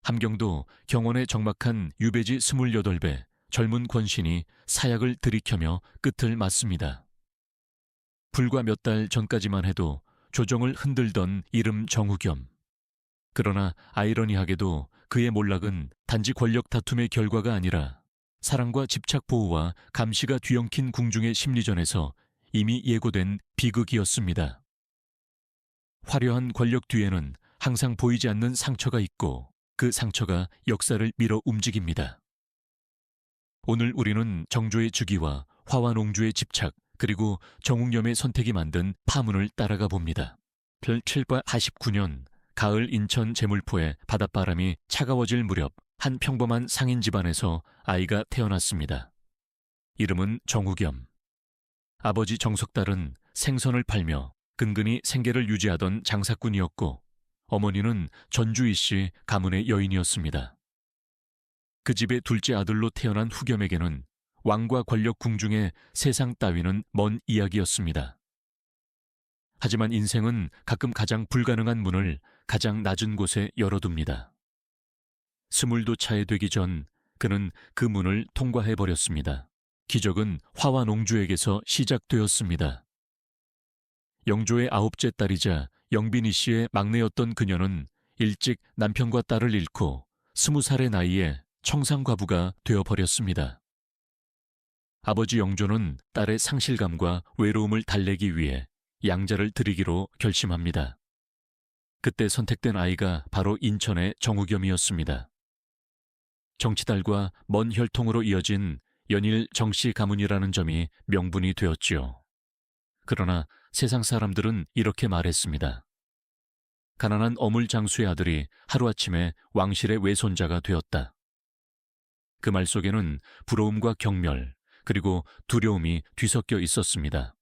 함경도 경원에 적막한 유배지 28배 젊은 권신이 사약을 들이켜며 끝을 맞습니다. 불과 몇 달 전까지만 해도 조정을 흔들던 이름 정우겸. 그러나 아이러니하게도 그의 몰락은 단지 권력 다툼의 결과가 아니라 사랑과 집착 보호와 감시가 뒤엉킨 궁중의 심리전에서 이미 예고된 비극이었습니다. 화려한 권력 뒤에는 항상 보이지 않는 상처가 있고 그 상처가 역사를 밀어 움직입니다. 오늘 우리는 정조의 즉위와 화완옹주의 집착 그리고 정웅념의 선택이 만든 파문을 따라가 봅니다. 1789년 가을 인천 제물포에 바닷바람이 차가워질 무렵 한 평범한 상인 집안에서 아이가 태어났습니다. 이름은 정우겸. 아버지 정석달은 생선을 팔며 근근히 생계를 유지하던 장사꾼이었고 어머니는 전주이씨 가문의 여인이었습니다. 그 집의 둘째 아들로 태어난 후겸에게는 왕과 권력 궁중의 세상 따위는 먼 이야기였습니다. 하지만 인생은 가끔 가장 불가능한 문을 가장 낮은 곳에 열어둡니다. 스물도 차에 되기 전 그는 그 문을 통과해버렸습니다. 기적은 화완옹주에게서 시작되었습니다. 영조의 9째 딸이자 영빈이 씨의 막내였던 그녀는 일찍 남편과 딸을 잃고 20살의 나이에 청산과부가 되어버렸습니다. 아버지 영조는 딸의 상실감과 외로움을 달래기 위해 양자를 드리기로 결심합니다. 그때 선택된 아이가 바로 인천의 정우겸이었습니다. 정치달과 먼 혈통으로 이어진 연일 정씨 가문이라는 점이 명분이 되었지요. 그러나 세상 사람들은 이렇게 말했습니다. 가난한 어물장수의 아들이 하루아침에 왕실의 외손자가 되었다. 그 말 속에는 부러움과 경멸, 그리고 두려움이 뒤섞여 있었습니다.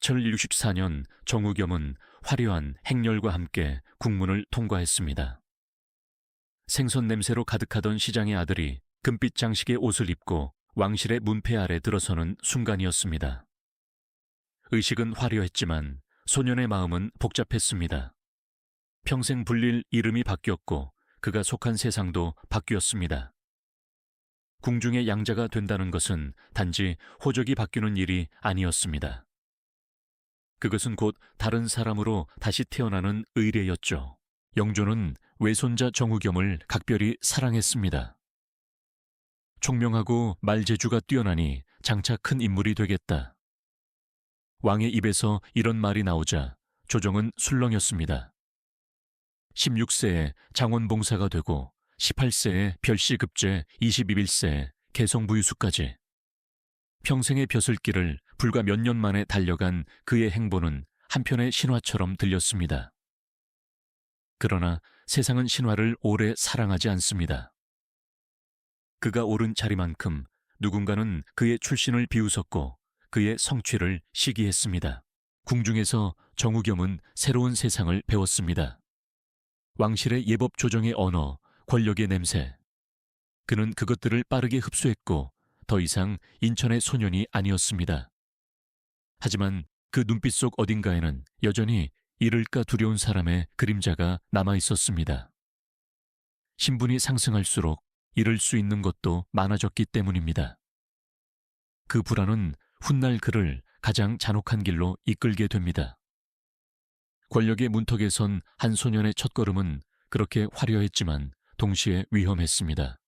1764년 정우겸은 화려한 행렬과 함께 국문을 통과했습니다. 생선 냄새로 가득하던 시장의 아들이 금빛 장식의 옷을 입고 왕실의 문패 아래 들어서는 순간이었습니다. 의식은 화려했지만 소년의 마음은 복잡했습니다. 평생 불릴 이름이 바뀌었고 그가 속한 세상도 바뀌었습니다. 궁중의 양자가 된다는 것은 단지 호적이 바뀌는 일이 아니었습니다. 그것은 곧 다른 사람으로 다시 태어나는 의례였죠. 영조는 외손자 정우겸을 각별히 사랑했습니다. 총명하고 말재주가 뛰어나니 장차 큰 인물이 되겠다. 왕의 입에서 이런 말이 나오자 조정은 술렁였습니다. 16세에 장원봉사가 되고 18세에 별시급제, 21세에 개성부유수까지 평생의 벼슬길을 불과 몇 년 만에 달려간 그의 행보는 한편의 신화처럼 들렸습니다. 그러나 세상은 신화를 오래 사랑하지 않습니다. 그가 오른 자리만큼 누군가는 그의 출신을 비웃었고 그의 성취를 시기했습니다. 궁중에서 정우겸은 새로운 세상을 배웠습니다. 왕실의 예법 조정의 언어, 권력의 냄새. 그는 그것들을 빠르게 흡수했고 더 이상 인천의 소년이 아니었습니다. 하지만 그 눈빛 속 어딘가에는 여전히 잃을까 두려운 사람의 그림자가 남아 있었습니다. 신분이 상승할수록 잃을 수 있는 것도 많아졌기 때문입니다. 그 불안은 훗날 그를 가장 잔혹한 길로 이끌게 됩니다. 권력의 문턱에 선 한 소년의 첫걸음은 그렇게 화려했지만 동시에 위험했습니다.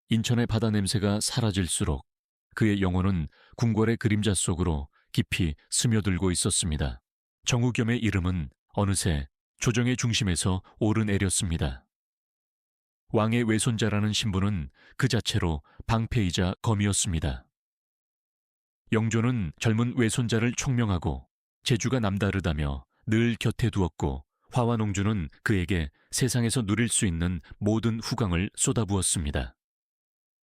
인천의 바다 냄새가 사라질수록 그의 영혼은 궁궐의 그림자 속으로 깊이 스며들고 있었습니다. 정우겸의 이름은 어느새 조정의 중심에서 오르내렸습니다. 왕의 외손자라는 신분은 그 자체로 방패이자 검이었습니다. 영조는 젊은 외손자를 총명하고 재주가 남다르다며 늘 곁에 두었고 화완옹주는 그에게 세상에서 누릴 수 있는 모든 후광을 쏟아부었습니다.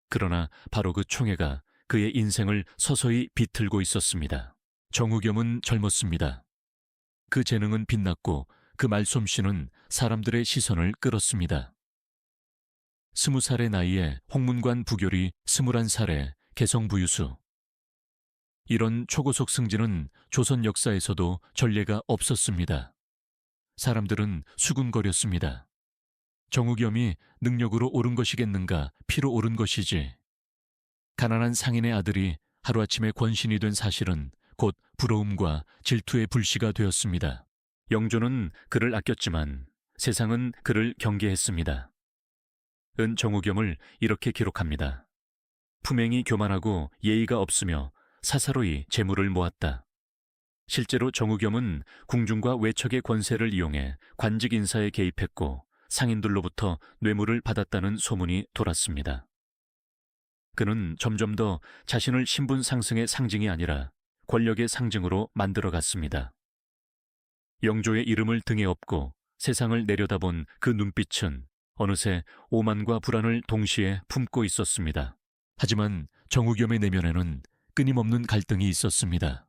그러나 바로 그 총애가 그의 인생을 서서히 비틀고 있었습니다. 정우겸은 젊었습니다. 그 재능은 빛났고 그 말솜씨는 사람들의 시선을 끌었습니다. 20살의 나이에 홍문관 부교리 21살에 개성부유수. 이런 초고속 승진은 조선 역사에서도 전례가 없었습니다. 사람들은 수군거렸습니다. 정우겸이 능력으로 오른 것이겠는가, 피로 오른 것이지. 가난한 상인의 아들이 하루아침에 권신이 된 사실은 곧 부러움과 질투의 불씨가 되었습니다. 영조는 그를 아꼈지만 세상은 그를 경계했습니다. 은 정우겸을 이렇게 기록합니다. 품행이 교만하고 예의가 없으며 사사로이 재물을 모았다. 실제로 정우겸은 궁중과 외척의 권세를 이용해 관직 인사에 개입했고 상인들로부터 뇌물을 받았다는 소문이 돌았습니다. 그는 점점 더 자신을 신분 상승의 상징이 아니라 권력의 상징으로 만들어갔습니다. 영조의 이름을 등에 업고 세상을 내려다본 그 눈빛은 어느새 오만과 불안을 동시에 품고 있었습니다. 하지만 정우겸의 내면에는 끊임없는 갈등이 있었습니다.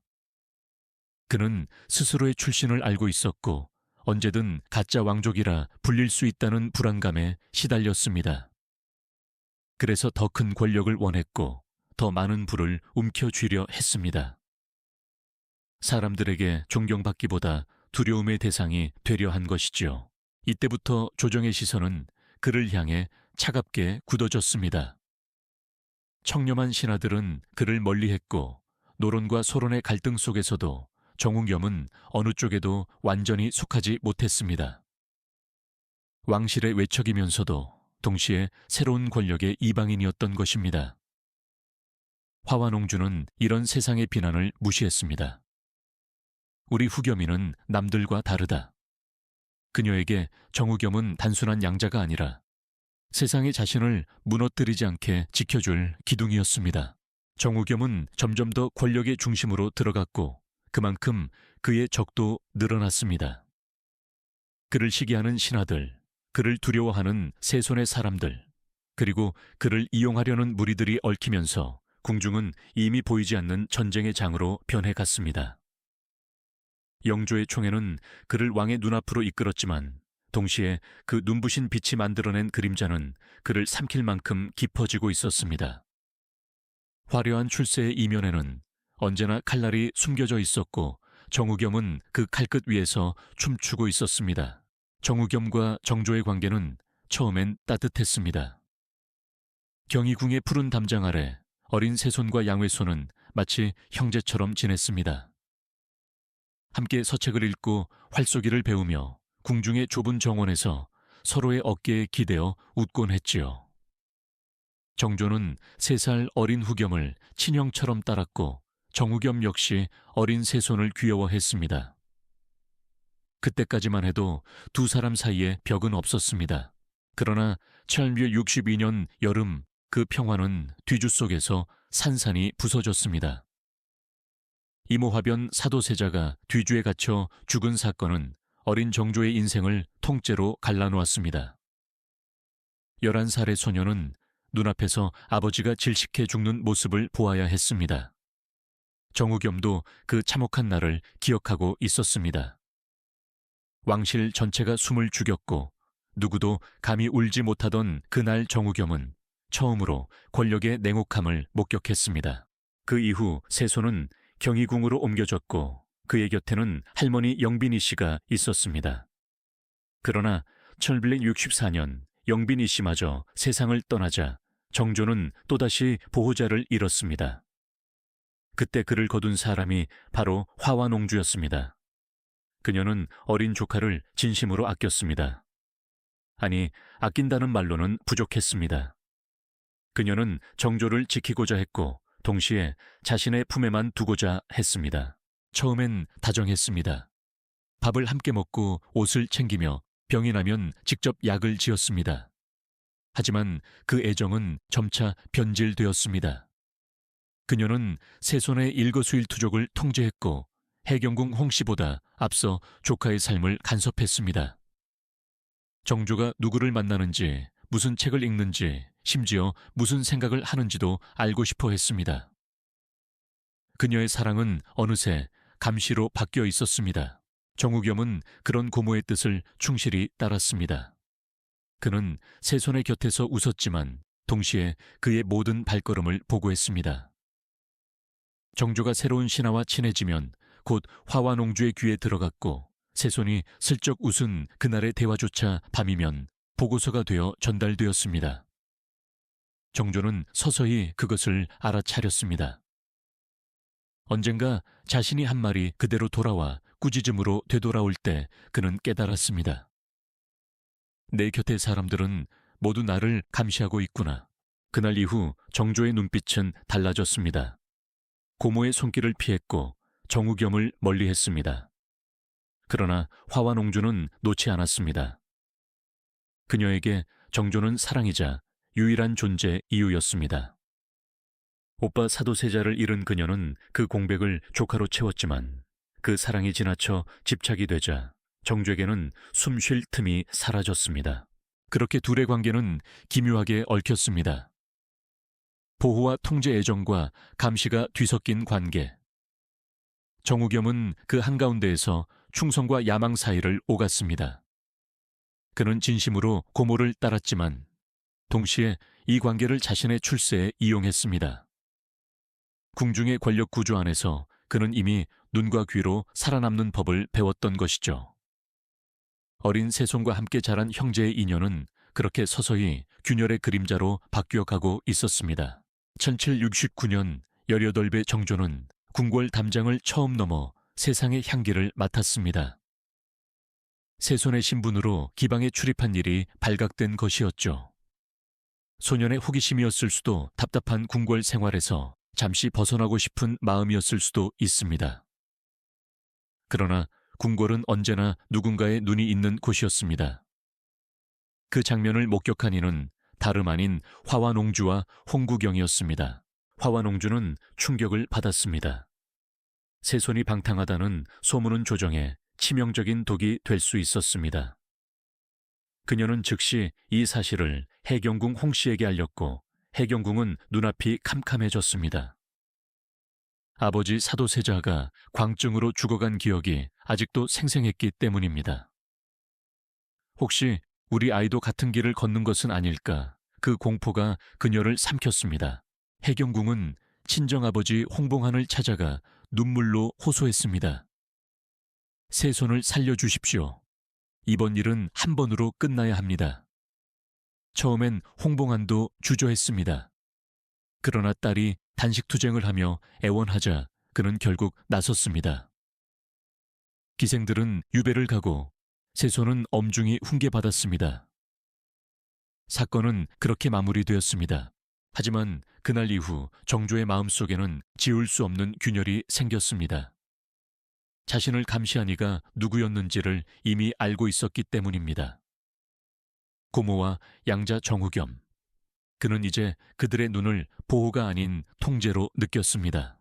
그는 스스로의 출신을 알고 있었고 언제든 가짜 왕족이라 불릴 수 있다는 불안감에 시달렸습니다. 그래서 더 큰 권력을 원했고 더 많은 부를 움켜쥐려 했습니다. 사람들에게 존경받기보다 두려움의 대상이 되려 한 것이지요. 이때부터 조정의 시선은 그를 향해 차갑게 굳어졌습니다. 청렴한 신하들은 그를 멀리했고 노론과 소론의 갈등 속에서도 정우겸은 어느 쪽에도 완전히 속하지 못했습니다. 왕실의 외척이면서도 동시에 새로운 권력의 이방인이었던 것입니다. 화완옹주는 이런 세상의 비난을 무시했습니다. 우리 후겸이는 남들과 다르다. 그녀에게 정우겸은 단순한 양자가 아니라 세상의 자신을 무너뜨리지 않게 지켜줄 기둥이었습니다. 정우겸은 점점 더 권력의 중심으로 들어갔고 그만큼 그의 적도 늘어났습니다. 그를 시기하는 신하들, 그를 두려워하는 세손의 사람들, 그리고 그를 이용하려는 무리들이 얽히면서 궁중은 이미 보이지 않는 전쟁의 장으로 변해갔습니다. 영조의 총애는 그를 왕의 눈앞으로 이끌었지만 동시에 그 눈부신 빛이 만들어낸 그림자는 그를 삼킬 만큼 깊어지고 있었습니다. 화려한 출세의 이면에는 언제나 칼날이 숨겨져 있었고 정우겸은 그 칼끝 위에서 춤추고 있었습니다. 정우겸과 정조의 관계는 처음엔 따뜻했습니다. 경희궁의 푸른 담장 아래 어린 세손과 양외손은 마치 형제처럼 지냈습니다. 함께 서책을 읽고 활쏘기를 배우며 궁중의 좁은 정원에서 서로의 어깨에 기대어 웃곤 했지요. 정조는 3살 어린 후겸을 친형처럼 따랐고 정우겸 역시 어린 세손을 귀여워했습니다. 그때까지만 해도 두 사람 사이에 벽은 없었습니다. 그러나 1662년 여름 그 평화는 뒤주 속에서 산산이 부서졌습니다. 이모화변 사도세자가 뒤주에 갇혀 죽은 사건은 어린 정조의 인생을 통째로 갈라놓았습니다. 11살의 소녀는 눈앞에서 아버지가 질식해 죽는 모습을 보아야 했습니다. 정우겸도 그 참혹한 날을 기억하고 있었습니다. 왕실 전체가 숨을 죽였고 누구도 감히 울지 못하던 그날 정우겸은 처음으로 권력의 냉혹함을 목격했습니다. 그 이후 세손은 경희궁으로 옮겨졌고 그의 곁에는 할머니 영빈이 씨가 있었습니다. 그러나 1164년 영빈이 씨마저 세상을 떠나자 정조는 또다시 보호자를 잃었습니다. 그때 그를 거둔 사람이 바로 화완옹주였습니다. 그녀는 어린 조카를 진심으로 아꼈습니다. 아니, 아낀다는 말로는 부족했습니다. 그녀는 정조를 지키고자 했고 동시에 자신의 품에만 두고자 했습니다. 처음엔 다정했습니다. 밥을 함께 먹고 옷을 챙기며 병이 나면 직접 약을 지었습니다. 하지만 그 애정은 점차 변질되었습니다. 그녀는 세손의 일거수일투족을 통제했고 해경궁 홍씨보다 앞서 조카의 삶을 간섭했습니다. 정조가 누구를 만나는지, 무슨 책을 읽는지, 심지어 무슨 생각을 하는지도 알고 싶어 했습니다. 그녀의 사랑은 어느새 감시로 바뀌어 있었습니다. 정우겸은 그런 고모의 뜻을 충실히 따랐습니다. 그는 세손의 곁에서 웃었지만 동시에 그의 모든 발걸음을 보고했습니다. 정조가 새로운 신하와 친해지면 곧 화완옹주의 귀에 들어갔고 세손이 슬쩍 웃은 그날의 대화조차 밤이면 보고서가 되어 전달되었습니다. 정조는 서서히 그것을 알아차렸습니다. 언젠가 자신이 한 말이 그대로 돌아와 꾸짖음으로 되돌아올 때 그는 깨달았습니다. 내 곁의 사람들은 모두 나를 감시하고 있구나. 그날 이후 정조의 눈빛은 달라졌습니다. 고모의 손길을 피했고 정우겸을 멀리했습니다. 그러나 화완옹주는 놓지 않았습니다. 그녀에게 정조는 사랑이자 유일한 존재 이유였습니다. 오빠 사도세자를 잃은 그녀는 그 공백을 조카로 채웠지만 그 사랑이 지나쳐 집착이 되자 정조에게는 숨 쉴 틈이 사라졌습니다. 그렇게 둘의 관계는 기묘하게 얽혔습니다. 보호와 통제 애정과 감시가 뒤섞인 관계. 정우겸은 그 한가운데에서 충성과 야망 사이를 오갔습니다. 그는 진심으로 고모를 따랐지만 동시에 이 관계를 자신의 출세에 이용했습니다. 궁중의 권력 구조 안에서 그는 이미 눈과 귀로 살아남는 법을 배웠던 것이죠. 어린 세손과 함께 자란 형제의 인연은 그렇게 서서히 균열의 그림자로 바뀌어가고 있었습니다. 1769년 18배 정조는 궁궐 담장을 처음 넘어 세상의 향기를 맡았습니다. 세손의 신분으로 기방에 출입한 일이 발각된 것이었죠. 소년의 호기심이었을 수도 답답한 궁궐 생활에서 잠시 벗어나고 싶은 마음이었을 수도 있습니다. 그러나 궁궐은 언제나 누군가의 눈이 있는 곳이었습니다. 그 장면을 목격한 이는 다름 아닌 화완옹주와 홍구경이었습니다. 화완옹주는 충격을 받았습니다. 세손이 방탕하다는 소문은 조정에 치명적인 독이 될 수 있었습니다. 그녀는 즉시 이 사실을 해경궁 홍씨에게 알렸고 해경궁은 눈앞이 캄캄해졌습니다. 아버지 사도세자가 광증으로 죽어간 기억이 아직도 생생했기 때문입니다. 혹시 우리 아이도 같은 길을 걷는 것은 아닐까, 그 공포가 그녀를 삼켰습니다. 해경궁은 친정아버지 홍봉한을 찾아가 눈물로 호소했습니다. 세손을 살려주십시오. 이번 일은 한 번으로 끝나야 합니다. 처음엔 홍봉한도 주저했습니다. 그러나 딸이 단식투쟁을 하며 애원하자 그는 결국 나섰습니다. 기생들은 유배를 가고 세손은 엄중히 훈계받았습니다. 사건은 그렇게 마무리되었습니다. 하지만 그날 이후 정조의 마음속에는 지울 수 없는 균열이 생겼습니다. 자신을 감시한 이가 누구였는지를 이미 알고 있었기 때문입니다. 고모와 양자 정우겸. 그는 이제 그들의 눈을 보호가 아닌 통제로 느꼈습니다.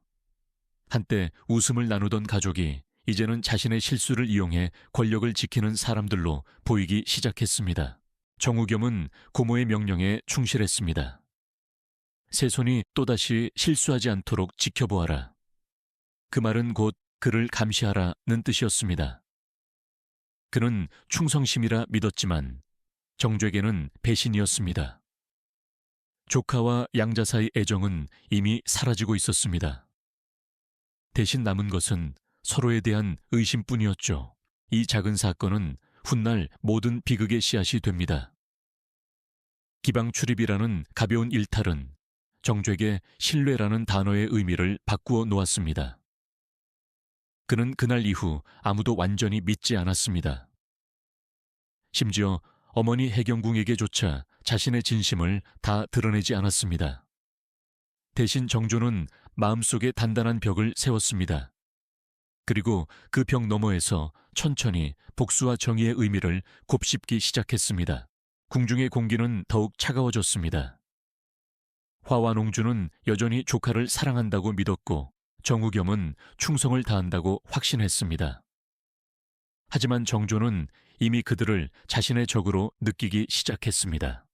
한때 웃음을 나누던 가족이 이제는 자신의 실수를 이용해 권력을 지키는 사람들로 보이기 시작했습니다. 정우겸은 고모의 명령에 충실했습니다. 세손이 또다시 실수하지 않도록 지켜보아라. 그 말은 곧 그를 감시하라는 뜻이었습니다. 그는 충성심이라 믿었지만 정조에게는 배신이었습니다. 조카와 양자 사이 애정은 이미 사라지고 있었습니다. 대신 남은 것은 서로에 대한 의심뿐이었죠. 이 작은 사건은 훗날 모든 비극의 씨앗이 됩니다. 기방 출입이라는 가벼운 일탈은 정조에게 신뢰라는 단어의 의미를 바꾸어 놓았습니다. 그는 그날 이후 아무도 완전히 믿지 않았습니다. 심지어 어머니 해경궁에게조차 자신의 진심을 다 드러내지 않았습니다. 대신 정조는 마음속에 단단한 벽을 세웠습니다. 그리고 그 벽 너머에서 천천히 복수와 정의의 의미를 곱씹기 시작했습니다. 궁중의 공기는 더욱 차가워졌습니다. 화완옹주는 여전히 조카를 사랑한다고 믿었고 정우겸은 충성을 다한다고 확신했습니다. 하지만 정조는 이미 그들을 자신의 적으로 느끼기 시작했습니다.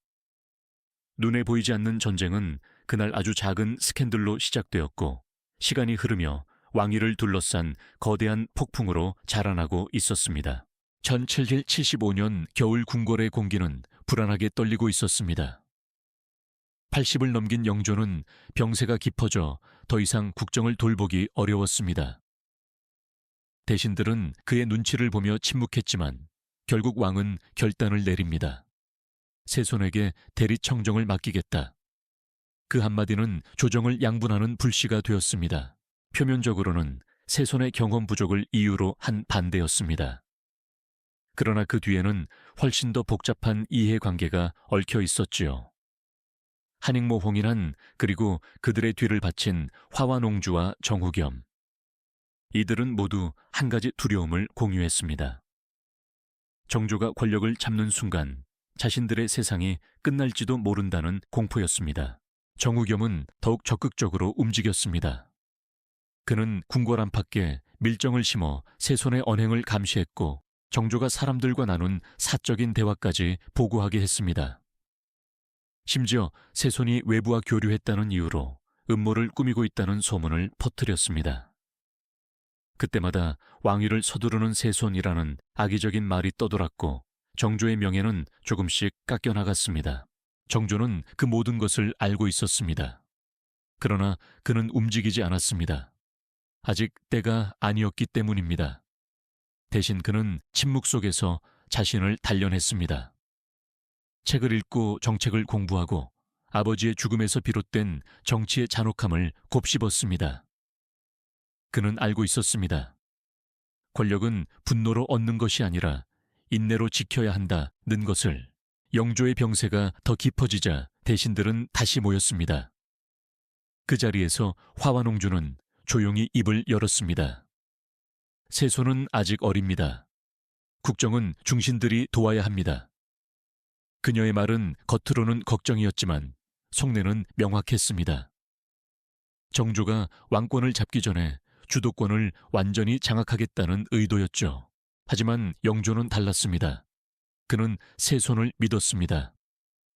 눈에 보이지 않는 전쟁은 그날 아주 작은 스캔들로 시작되었고 시간이 흐르며 왕위를 둘러싼 거대한 폭풍으로 자라나고 있었습니다. 1775년 겨울 궁궐의 공기는 불안하게 떨리고 있었습니다. 80을 넘긴 영조는 병세가 깊어져 더 이상 국정을 돌보기 어려웠습니다. 대신들은 그의 눈치를 보며 침묵했지만 결국 왕은 결단을 내립니다. 세손에게 대리청정을 맡기겠다. 그 한마디는 조정을 양분하는 불씨가 되었습니다. 표면적으로는 세손의 경험 부족을 이유로 한 반대였습니다. 그러나 그 뒤에는 훨씬 더 복잡한 이해관계가 얽혀 있었지요. 한익모 홍인한 그리고 그들의 뒤를 바친 화완옹주와 정후겸. 이들은 모두 한 가지 두려움을 공유했습니다. 정조가 권력을 잡는 순간 자신들의 세상이 끝날지도 모른다는 공포였습니다. 정후겸은 더욱 적극적으로 움직였습니다. 그는 궁궐 안팎에 밀정을 심어 세손의 언행을 감시했고 정조가 사람들과 나눈 사적인 대화까지 보고하게 했습니다. 심지어 세손이 외부와 교류했다는 이유로 음모를 꾸미고 있다는 소문을 퍼뜨렸습니다. 그때마다 왕위를 서두르는 세손이라는 악의적인 말이 떠돌았고 정조의 명예는 조금씩 깎여나갔습니다. 정조는 그 모든 것을 알고 있었습니다. 그러나 그는 움직이지 않았습니다. 아직 때가 아니었기 때문입니다. 대신 그는 침묵 속에서 자신을 단련했습니다. 책을 읽고 정책을 공부하고 아버지의 죽음에서 비롯된 정치의 잔혹함을 곱씹었습니다. 그는 알고 있었습니다. 권력은 분노로 얻는 것이 아니라 인내로 지켜야 한다는 것을. 영조의 병세가 더 깊어지자 대신들은 다시 모였습니다. 그 자리에서 화완옹주는 조용히 입을 열었습니다. 세손은 아직 어립니다. 국정은 중신들이 도와야 합니다. 그녀의 말은 겉으로는 걱정이었지만 속내는 명확했습니다. 정조가 왕권을 잡기 전에 주도권을 완전히 장악하겠다는 의도였죠. 하지만 영조는 달랐습니다. 그는 세손을 믿었습니다.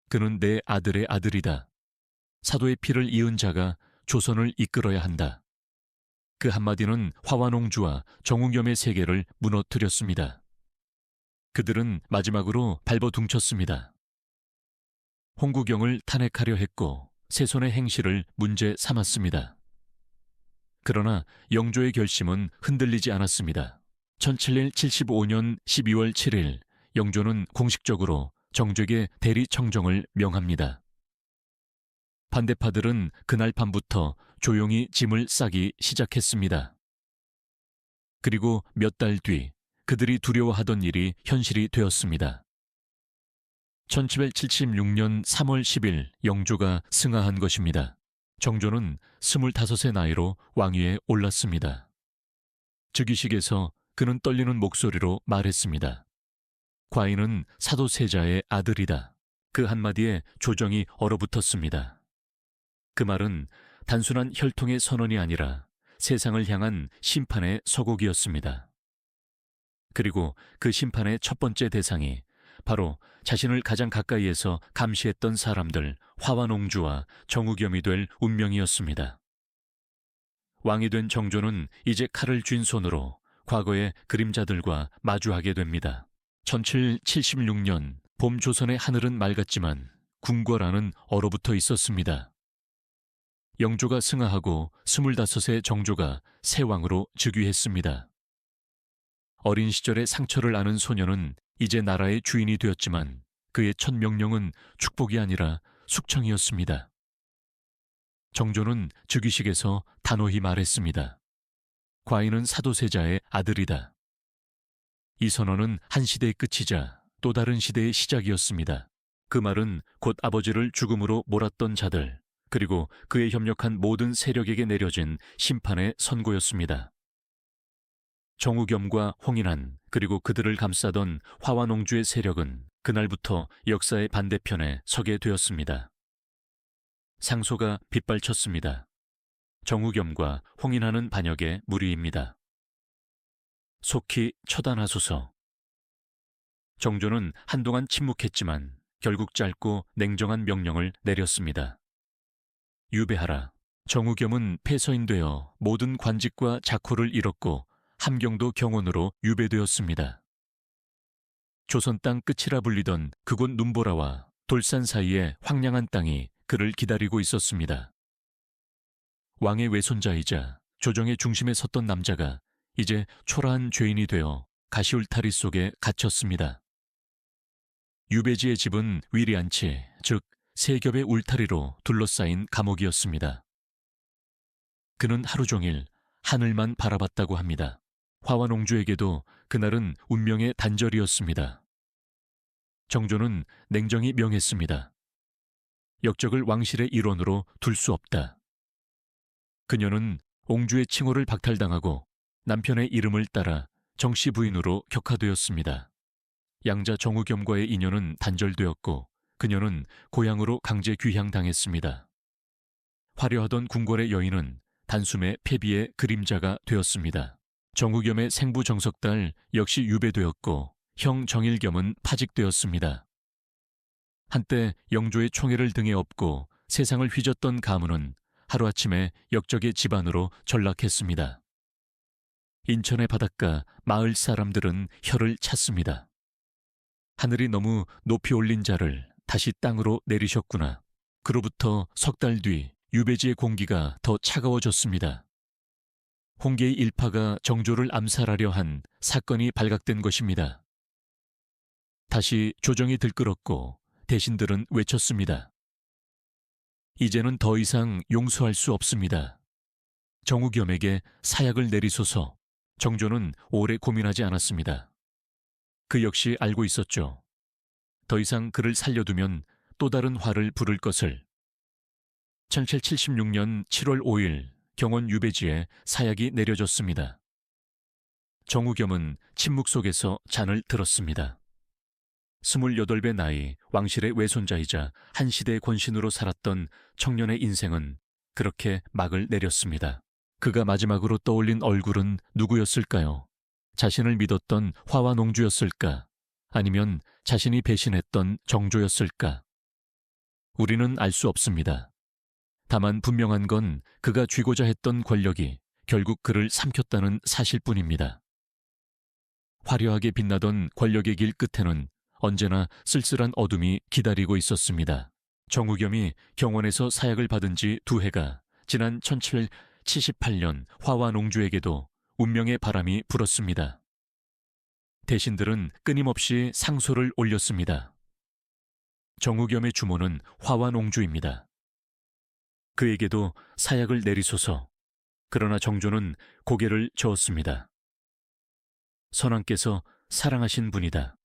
그는 내 아들의 아들이다. 사도의 피를 이은 자가 조선을 이끌어야 한다. 그 한마디는 화완옹주와 정후겸의 세계를 무너뜨렸습니다. 그들은 마지막으로 발버둥쳤습니다. 홍구경을 탄핵하려 했고 세손의 행실을 문제 삼았습니다. 그러나 영조의 결심은 흔들리지 않았습니다. 1775년 12월 7일 영조는 공식적으로 정조에게 대리청정을 명합니다. 반대파들은 그날 밤부터 조용히 짐을 싸기 시작했습니다. 그리고 몇 달 뒤 그들이 두려워하던 일이 현실이 되었습니다. 1776년 3월 10일 영조가 승하한 것입니다. 정조는 25의 나이로 왕위에 올랐습니다. 즉위식에서 그는 떨리는 목소리로 말했습니다. 과인은 사도세자의 아들이다. 그 한마디에 조정이 얼어붙었습니다. 그 말은 단순한 혈통의 선언이 아니라 세상을 향한 심판의 서곡이었습니다. 그리고 그 심판의 첫 번째 대상이 바로 자신을 가장 가까이에서 감시했던 사람들 화완옹주와 정후겸이 될 운명이었습니다. 왕이 된 정조는 이제 칼을 쥔 손으로 과거의 그림자들과 마주하게 됩니다. 1776년 봄 조선의 하늘은 맑았지만 궁궐 안은 얼어붙어 있었습니다. 영조가 승하하고 25세 정조가 새 왕으로 즉위했습니다. 어린 시절의 상처를 아는 소녀는 이제 나라의 주인이 되었지만 그의 첫 명령은 축복이 아니라 숙청이었습니다. 정조는 즉위식에서 단호히 말했습니다. 과인은 사도세자의 아들이다. 이 선언은 한 시대의 끝이자 또 다른 시대의 시작이었습니다. 그 말은 곧 아버지를 죽음으로 몰았던 자들, 그리고 그에 협력한 모든 세력에게 내려진 심판의 선고였습니다. 정후겸과 홍인한 그리고 그들을 감싸던 화완옹주의 세력은 그날부터 역사의 반대편에 서게 되었습니다. 상소가 빗발쳤습니다. 정후겸과 홍인하는 반역의 무리입니다. 속히 처단하소서. 정조는 한동안 침묵했지만 결국 짧고 냉정한 명령을 내렸습니다. 유배하라. 정후겸은 폐서인되어 모든 관직과 자코를 잃었고 함경도 경원으로 유배되었습니다. 조선 땅 끝이라 불리던 그곳 눈보라와 돌산 사이의 황량한 땅이 그를 기다리고 있었습니다. 왕의 외손자이자 조정의 중심에 섰던 남자가 이제 초라한 죄인이 되어 가시울타리 속에 갇혔습니다. 유배지의 집은 위리안치, 즉 세 겹의 울타리로 둘러싸인 감옥이었습니다. 그는 하루 종일 하늘만 바라봤다고 합니다. 화완옹주에게도 그날은 운명의 단절이었습니다. 정조는 냉정히 명했습니다. 역적을 왕실의 일원으로 둘 수 없다. 그녀는 옹주의 칭호를 박탈당하고 남편의 이름을 따라 정씨 부인으로 격하되었습니다. 양자 정우겸과의 인연은 단절되었고 그녀는 고향으로 강제 귀향당했습니다. 화려하던 궁궐의 여인은 단숨에 폐비의 그림자가 되었습니다. 정우겸의 생부 정석달 역시 유배되었고 형 정일겸은 파직되었습니다. 한때 영조의 총애를 등에 업고 세상을 휘젓던 가문은 하루아침에 역적의 집안으로 전락했습니다. 인천의 바닷가 마을 사람들은 혀를 찼습니다. 하늘이 너무 높이 올린 자를 다시 땅으로 내리셨구나. 그로부터 석 달 뒤 유배지의 공기가 더 차가워졌습니다. 홍계의 일파가 정조를 암살하려 한 사건이 발각된 것입니다. 다시 조정이 들끓었고 대신들은 외쳤습니다. 이제는 더 이상 용서할 수 없습니다. 정우겸에게 사약을 내리소서. 정조는 오래 고민하지 않았습니다. 그 역시 알고 있었죠. 더 이상 그를 살려두면 또 다른 화를 부를 것을. 1776년 7월 5일 경원 유배지에 사약이 내려졌습니다. 정우겸은 침묵 속에서 잔을 들었습니다. 28배 나이 왕실의 외손자이자 한 시대의 권신으로 살았던 청년의 인생은 그렇게 막을 내렸습니다. 그가 마지막으로 떠올린 얼굴은 누구였을까요? 자신을 믿었던 화완옹주였을까? 아니면 자신이 배신했던 정조였을까? 우리는 알 수 없습니다. 다만 분명한 건 그가 쥐고자 했던 권력이 결국 그를 삼켰다는 사실뿐입니다. 화려하게 빛나던 권력의 길 끝에는 언제나 쓸쓸한 어둠이 기다리고 있었습니다. 정우겸이 경원에서 사약을 받은 지 2해가 지난 1778년 화완옹주에게도 운명의 바람이 불었습니다. 대신들은 끊임없이 상소를 올렸습니다. 정우겸의 주모는 화완옹주입니다. 그에게도 사약을 내리소서. 그러나 정조는 고개를 저었습니다. 선왕께서 사랑하신 분이다.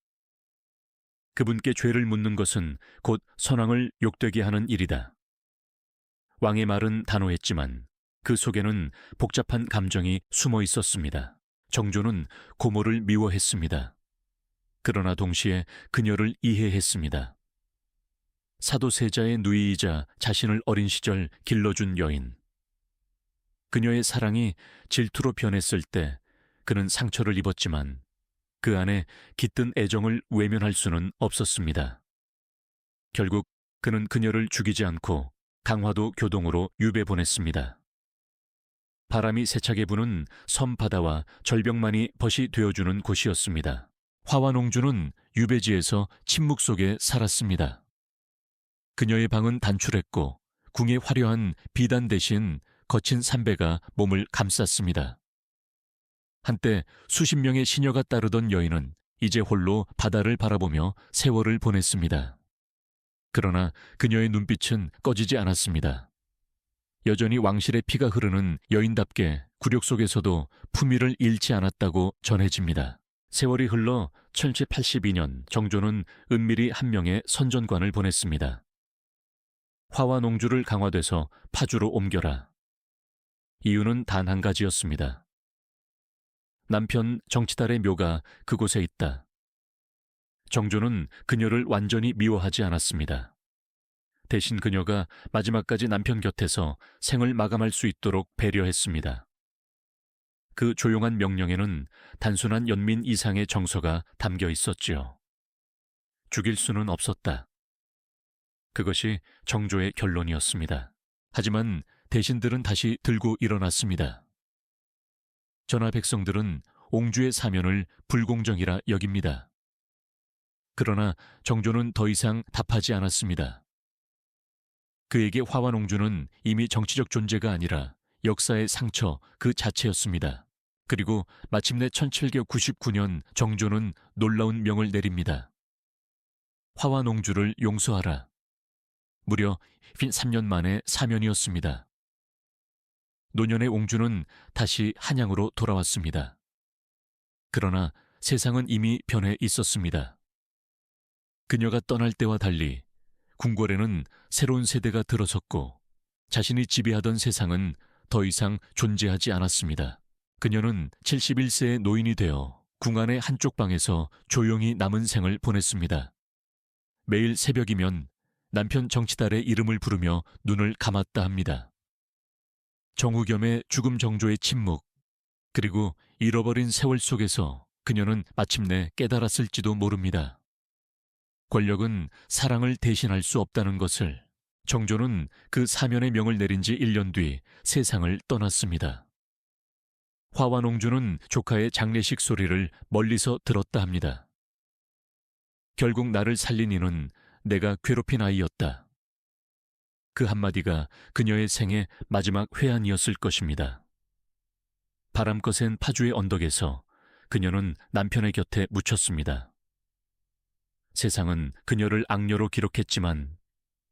그분께 죄를 묻는 것은 곧 선왕을 욕되게 하는 일이다. 왕의 말은 단호했지만 그 속에는 복잡한 감정이 숨어 있었습니다. 정조는 고모를 미워했습니다. 그러나 동시에 그녀를 이해했습니다. 사도세자의 누이이자 자신을 어린 시절 길러준 여인. 그녀의 사랑이 질투로 변했을 때 그는 상처를 입었지만 그 안에 깃든 애정을 외면할 수는 없었습니다. 결국 그는 그녀를 죽이지 않고 강화도 교동으로 유배 보냈습니다. 바람이 세차게 부는 섬 바다와 절벽만이 벗이 되어주는 곳이었습니다. 화완옹주는 유배지에서 침묵 속에 살았습니다. 그녀의 방은 단출했고 궁의 화려한 비단 대신 거친 삼배가 몸을 감쌌습니다. 한때 수십 명의 시녀가 따르던 여인은 이제 홀로 바다를 바라보며 세월을 보냈습니다. 그러나 그녀의 눈빛은 꺼지지 않았습니다. 여전히 왕실의 피가 흐르는 여인답게 굴욕 속에서도 품위를 잃지 않았다고 전해집니다. 세월이 흘러 1782년 정조는 은밀히 한 명의 선전관을 보냈습니다. 화완옹주를 강화돼서 파주로 옮겨라. 이유는 단 한 가지였습니다. 남편 정치달의 묘가 그곳에 있다. 정조는 그녀를 완전히 미워하지 않았습니다. 대신 그녀가 마지막까지 남편 곁에서 생을 마감할 수 있도록 배려했습니다. 그 조용한 명령에는 단순한 연민 이상의 정서가 담겨 있었지요. 죽일 수는 없었다. 그것이 정조의 결론이었습니다. 하지만 대신들은 다시 들고 일어났습니다. 전하 백성들은 옹주의 사면을 불공정이라 여깁니다. 그러나 정조는 더 이상 답하지 않았습니다. 그에게 화완옹주는 이미 정치적 존재가 아니라 역사의 상처 그 자체였습니다. 그리고 마침내 1799년 정조는 놀라운 명을 내립니다. 화와 농주를 용서하라. 무려 3년 만에 사면이었습니다. 노년의 옹주는 다시 한양으로 돌아왔습니다. 그러나 세상은 이미 변해 있었습니다. 그녀가 떠날 때와 달리 궁궐에는 새로운 세대가 들어섰고 자신이 지배하던 세상은 더 이상 존재하지 않았습니다. 그녀는 71세의 노인이 되어 궁 안의 한쪽 방에서 조용히 남은 생을 보냈습니다. 매일 새벽이면 남편 정치달의 이름을 부르며 눈을 감았다 합니다. 정우겸의 죽음 정조의 침묵, 그리고 잃어버린 세월 속에서 그녀는 마침내 깨달았을지도 모릅니다. 권력은 사랑을 대신할 수 없다는 것을. 정조는 그 사면의 명을 내린 지 1년 뒤 세상을 떠났습니다. 화와 농주는 조카의 장례식 소리를 멀리서 들었다 합니다. 결국 나를 살린 이는 내가 괴롭힌 아이였다. 그 한마디가 그녀의 생의 마지막 회한이었을 것입니다. 바람 거센 파주의 언덕에서 그녀는 남편의 곁에 묻혔습니다. 세상은 그녀를 악녀로 기록했지만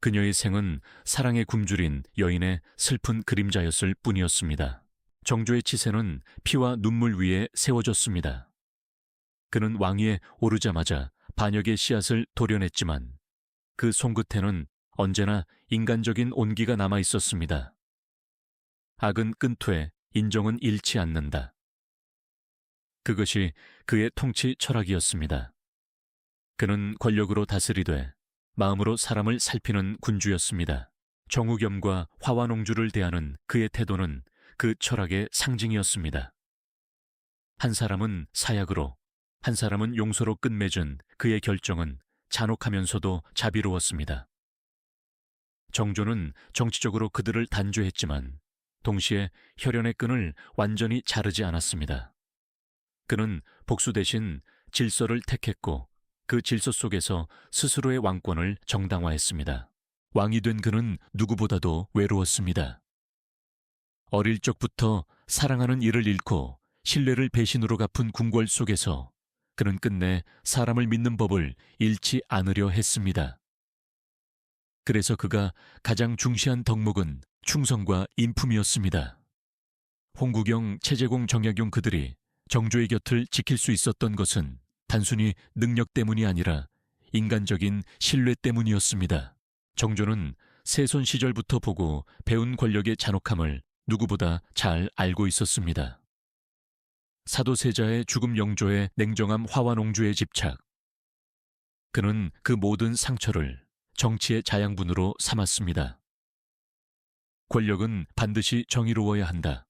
그녀의 생은 사랑의 굶주린 여인의 슬픈 그림자였을 뿐이었습니다. 정조의 치세는 피와 눈물 위에 세워졌습니다. 그는 왕위에 오르자마자 반역의 씨앗을 도려냈지만 그 손끝에는 언제나 인간적인 온기가 남아 있었습니다. 악은 끈퇴, 인정은 잃지 않는다. 그것이 그의 통치 철학이었습니다. 그는 권력으로 다스리되 마음으로 사람을 살피는 군주였습니다. 정우겸과 화와농주를 대하는 그의 태도는 그 철학의 상징이었습니다. 한 사람은 사약으로, 한 사람은 용서로 끝맺은 그의 결정은 잔혹하면서도 자비로웠습니다. 정조는 정치적으로 그들을 단죄했지만 동시에 혈연의 끈을 완전히 자르지 않았습니다. 그는 복수 대신 질서를 택했고 그 질서 속에서 스스로의 왕권을 정당화했습니다. 왕이 된 그는 누구보다도 외로웠습니다. 어릴 적부터 사랑하는 이를 잃고 신뢰를 배신으로 갚은 궁궐 속에서 그는 끝내 사람을 믿는 법을 잃지 않으려 했습니다. 그래서 그가 가장 중시한 덕목은 충성과 인품이었습니다. 홍구경, 최재공, 정약용 그들이 정조의 곁을 지킬 수 있었던 것은 단순히 능력 때문이 아니라 인간적인 신뢰 때문이었습니다. 정조는 세손 시절부터 보고 배운 권력의 잔혹함을 누구보다 잘 알고 있었습니다. 사도세자의 죽음 영조의 냉정함 화와농주의 집착. 그는 그 모든 상처를 정치의 자양분으로 삼았습니다. 권력은 반드시 정의로워야 한다.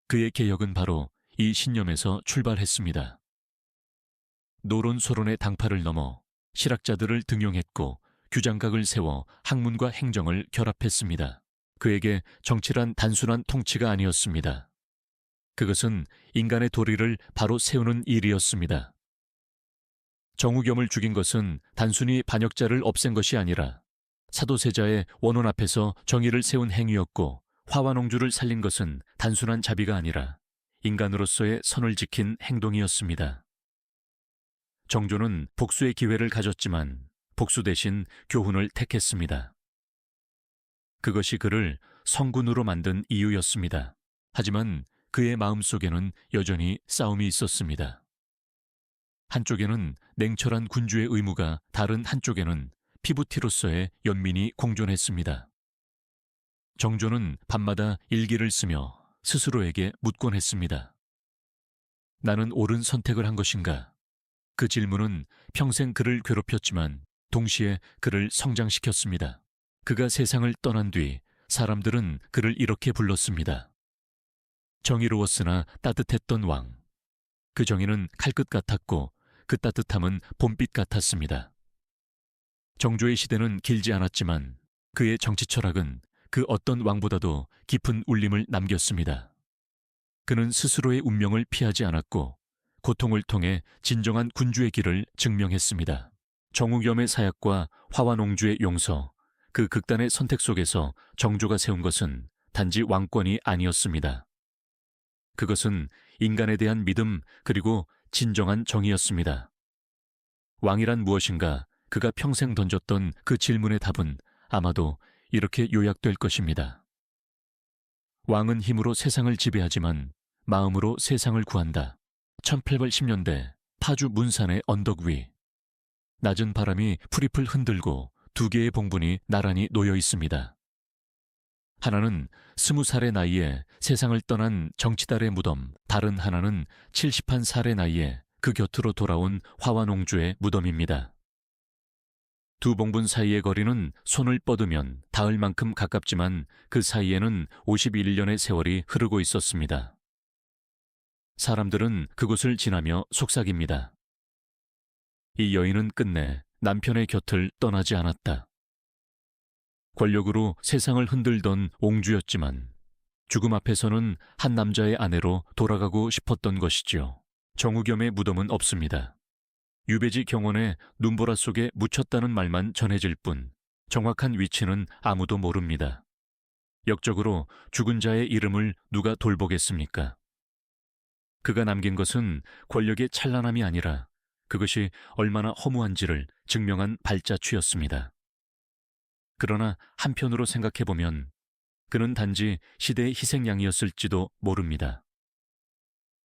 그의 개혁은 바로 이 신념에서 출발했습니다. 노론소론의 당파를 넘어 실학자들을 등용했고 규장각을 세워 학문과 행정을 결합했습니다. 그에게 정치란 단순한 통치가 아니었습니다. 그것은 인간의 도리를 바로 세우는 일이었습니다. 정우겸을 죽인 것은 단순히 반역자를 없앤 것이 아니라 사도세자의 원혼 앞에서 정의를 세운 행위였고 화와농주를 살린 것은 단순한 자비가 아니라 인간으로서의 선을 지킨 행동이었습니다. 정조는 복수의 기회를 가졌지만 복수 대신 교훈을 택했습니다. 그것이 그를 성군으로 만든 이유였습니다. 하지만 그의 마음속에는 여전히 싸움이 있었습니다. 한쪽에는 냉철한 군주의 의무가, 다른 한쪽에는 피부티로서의 연민이 공존했습니다. 정조는 밤마다 일기를 쓰며 스스로에게 묻곤 했습니다. 나는 옳은 선택을 한 것인가? 그 질문은 평생 그를 괴롭혔지만 동시에 그를 성장시켰습니다. 그가 세상을 떠난 뒤 사람들은 그를 이렇게 불렀습니다. 정의로웠으나 따뜻했던 왕. 그 정의는 칼끝 같았고 그 따뜻함은 봄빛 같았습니다. 정조의 시대는 길지 않았지만 그의 정치 철학은 그 어떤 왕보다도 깊은 울림을 남겼습니다. 그는 스스로의 운명을 피하지 않았고 고통을 통해 진정한 군주의 길을 증명했습니다. 정우겸의 사약과 화와농주의 용서, 그 극단의 선택 속에서 정조가 세운 것은 단지 왕권이 아니었습니다. 그것은 인간에 대한 믿음 그리고 진정한 정의였습니다. 왕이란 무엇인가 그가 평생 던졌던 그 질문의 답은 아마도 이렇게 요약될 것입니다. 왕은 힘으로 세상을 지배하지만 마음으로 세상을 구한다. 1810년대 파주 문산의 언덕 위. 낮은 바람이 풀잎을 흔들고 두 개의 봉분이 나란히 놓여 있습니다. 하나는 20살의 나이에 세상을 떠난 정치달의 무덤, 다른 하나는 71살의 나이에 그 곁으로 돌아온 화완옹주의 무덤입니다. 두 봉분 사이의 거리는 손을 뻗으면 닿을 만큼 가깝지만 그 사이에는 51년의 세월이 흐르고 있었습니다. 사람들은 그곳을 지나며 속삭입니다. 이 여인은 끝내 남편의 곁을 떠나지 않았다. 권력으로 세상을 흔들던 옹주였지만 죽음 앞에서는 한 남자의 아내로 돌아가고 싶었던 것이지요. 정우겸의 무덤은 없습니다. 유배지 경원에 눈보라 속에 묻혔다는 말만 전해질 뿐 정확한 위치는 아무도 모릅니다. 역적으로 죽은 자의 이름을 누가 돌보겠습니까? 그가 남긴 것은 권력의 찬란함이 아니라 그것이 얼마나 허무한지를 증명한 발자취였습니다. 그러나 한편으로 생각해보면 그는 단지 시대의 희생양이었을지도 모릅니다.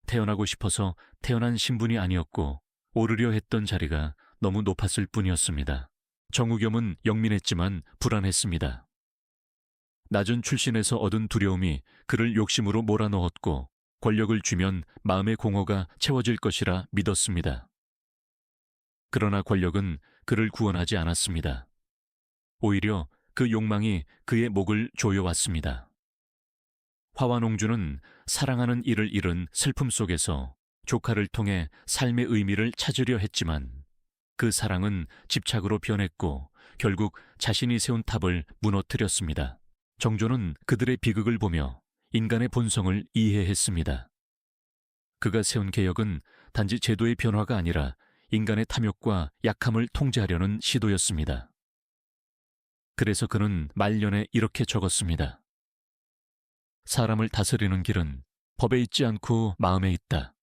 태어나고 싶어서 태어난 신분이 아니었고 오르려 했던 자리가 너무 높았을 뿐이었습니다. 정우겸은 영민했지만 불안했습니다. 낮은 출신에서 얻은 두려움이 그를 욕심으로 몰아넣었고 권력을 쥐면 마음의 공허가 채워질 것이라 믿었습니다. 그러나 권력은 그를 구원하지 않았습니다. 오히려 그 욕망이 그의 목을 조여왔습니다. 화완옹주는 사랑하는 이를 잃은 슬픔 속에서 조카를 통해 삶의 의미를 찾으려 했지만 그 사랑은 집착으로 변했고 결국 자신이 세운 탑을 무너뜨렸습니다. 정조는 그들의 비극을 보며 인간의 본성을 이해했습니다. 그가 세운 개혁은 단지 제도의 변화가 아니라 인간의 탐욕과 약함을 통제하려는 시도였습니다. 그래서 그는 말년에 이렇게 적었습니다. 사람을 다스리는 길은 법에 있지 않고 마음에 있다.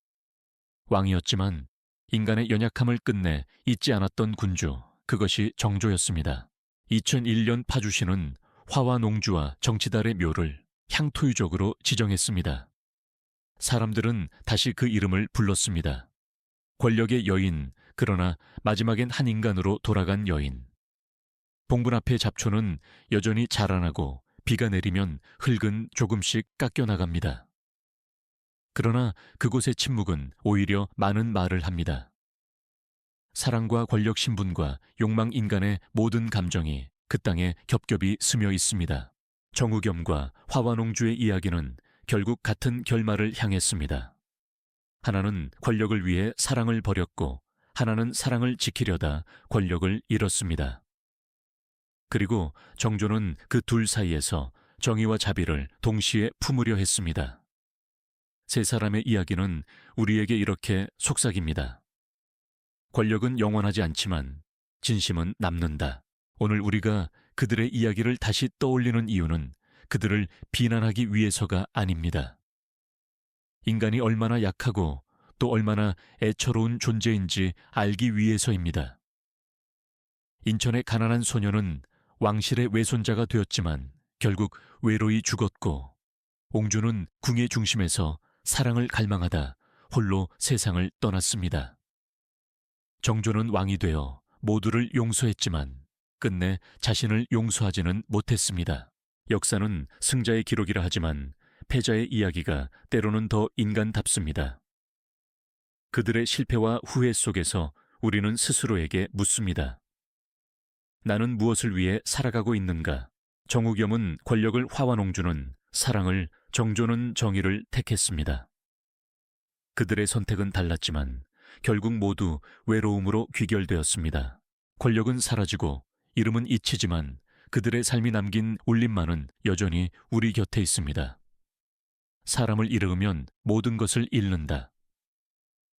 왕이었지만 인간의 연약함을 끝내 잊지 않았던 군주, 그것이 정조였습니다. 2001년 파주시는 화완옹주와 정치달의 묘를 향토유적으로 지정했습니다. 사람들은 다시 그 이름을 불렀습니다. 권력의 여인, 그러나 마지막엔 한 인간으로 돌아간 여인. 봉분 앞의 잡초는 여전히 자라나고 비가 내리면 흙은 조금씩 깎여나갑니다. 그러나 그곳의 침묵은 오히려 많은 말을 합니다. 사랑과 권력 신분과 욕망 인간의 모든 감정이 그 땅에 겹겹이 스며 있습니다. 정우겸과 화완옹주의 이야기는 결국 같은 결말을 향했습니다. 하나는 권력을 위해 사랑을 버렸고 하나는 사랑을 지키려다 권력을 잃었습니다. 그리고 정조는 그 둘 사이에서 정의와 자비를 동시에 품으려 했습니다. 세 사람의 이야기는 우리에게 이렇게 속삭입니다. 권력은 영원하지 않지만 진심은 남는다. 오늘 우리가 그들의 이야기를 다시 떠올리는 이유는 그들을 비난하기 위해서가 아닙니다. 인간이 얼마나 약하고 또 얼마나 애처로운 존재인지 알기 위해서입니다. 인천의 가난한 소녀는 왕실의 외손자가 되었지만 결국 외로이 죽었고 옹주는 궁의 중심에서 사랑을 갈망하다 홀로 세상을 떠났습니다. 정조는 왕이 되어 모두를 용서했지만 끝내 자신을 용서하지는 못했습니다. 역사는 승자의 기록이라 하지만 패자의 이야기가 때로는 더 인간답습니다. 그들의 실패와 후회 속에서 우리는 스스로에게 묻습니다. 나는 무엇을 위해 살아가고 있는가? 정우겸은 권력을, 화완옹주는 사랑을, 정조는 정의를 택했습니다. 그들의 선택은 달랐지만 결국 모두 외로움으로 귀결되었습니다. 권력은 사라지고 이름은 잊히지만 그들의 삶이 남긴 울림만은 여전히 우리 곁에 있습니다. 사람을 잃으면 모든 것을 잃는다.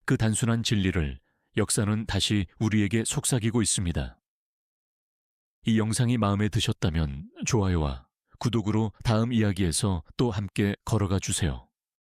그 단순한 진리를 역사는 다시 우리에게 속삭이고 있습니다. 이 영상이 마음에 드셨다면 좋아요와 구독으로 다음 이야기에서 또 함께 걸어가 주세요.